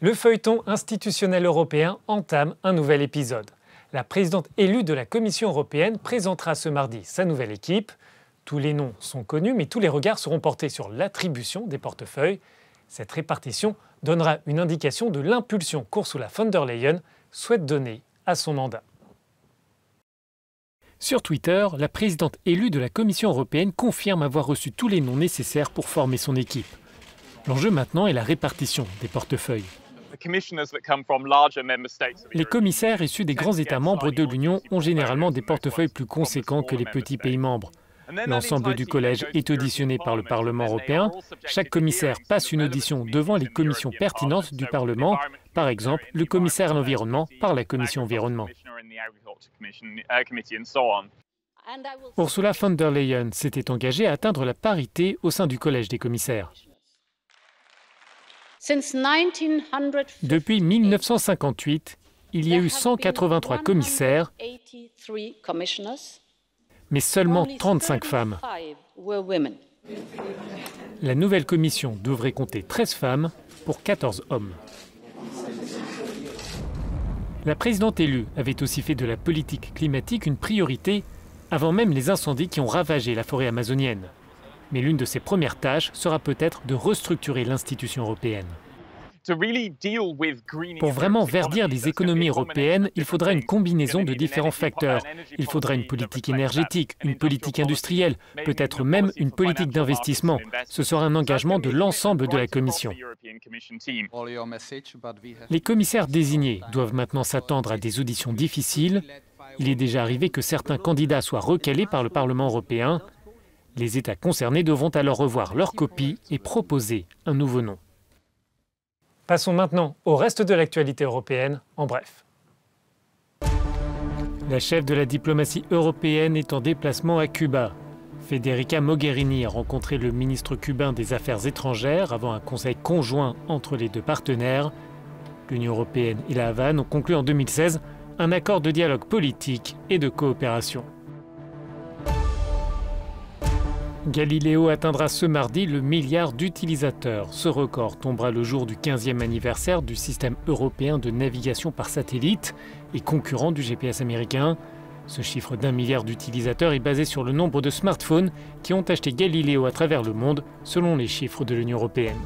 Le feuilleton institutionnel européen entame un nouvel épisode. La présidente élue de la Commission européenne présentera ce mardi sa nouvelle équipe. Tous les noms sont connus, mais tous les regards seront portés sur l'attribution des portefeuilles. Cette répartition donnera une indication de l'impulsion qu'Ursula von der Leyen souhaite donner à son mandat. Sur Twitter, la présidente élue de la Commission européenne confirme avoir reçu tous les noms nécessaires pour former son équipe. L'enjeu maintenant est la répartition des portefeuilles. Les commissaires issus des grands États membres de l'Union ont généralement des portefeuilles plus conséquents que les petits pays membres. L'ensemble du collège est auditionné par le Parlement européen. Chaque commissaire passe une audition devant les commissions pertinentes du Parlement, par exemple le commissaire à l'environnement par la commission environnement. Ursula von der Leyen s'était engagée à atteindre la parité au sein du collège des commissaires. Depuis 1958, il y a eu 183 commissaires, mais seulement 35 femmes. La nouvelle commission devrait compter 13 femmes pour 14 hommes. La présidente élue avait aussi fait de la politique climatique une priorité avant même les incendies qui ont ravagé la forêt amazonienne. Mais l'une de ses premières tâches sera peut-être de restructurer l'institution européenne. Pour vraiment verdir les économies européennes, il faudra une combinaison de différents facteurs. Il faudra une politique énergétique, une politique industrielle, peut-être même une politique d'investissement. Ce sera un engagement de l'ensemble de la Commission. Les commissaires désignés doivent maintenant s'attendre à des auditions difficiles. Il est déjà arrivé que certains candidats soient recalés par le Parlement européen. Les États concernés devront alors revoir leur copie et proposer un nouveau nom. Passons maintenant au reste de l'actualité européenne, en bref. La chef de la diplomatie européenne est en déplacement à Cuba. Federica Mogherini a rencontré le ministre cubain des Affaires étrangères avant un conseil conjoint entre les deux partenaires. L'Union européenne et la Havane ont conclu en 2016 un accord de dialogue politique et de coopération. Galileo atteindra ce mardi le milliard d'utilisateurs. Ce record tombera le jour du 15e anniversaire du système européen de navigation par satellite et concurrent du GPS américain. Ce chiffre d'1 milliard d'utilisateurs est basé sur le nombre de smartphones qui ont acheté Galileo à travers le monde, selon les chiffres de l'Union européenne.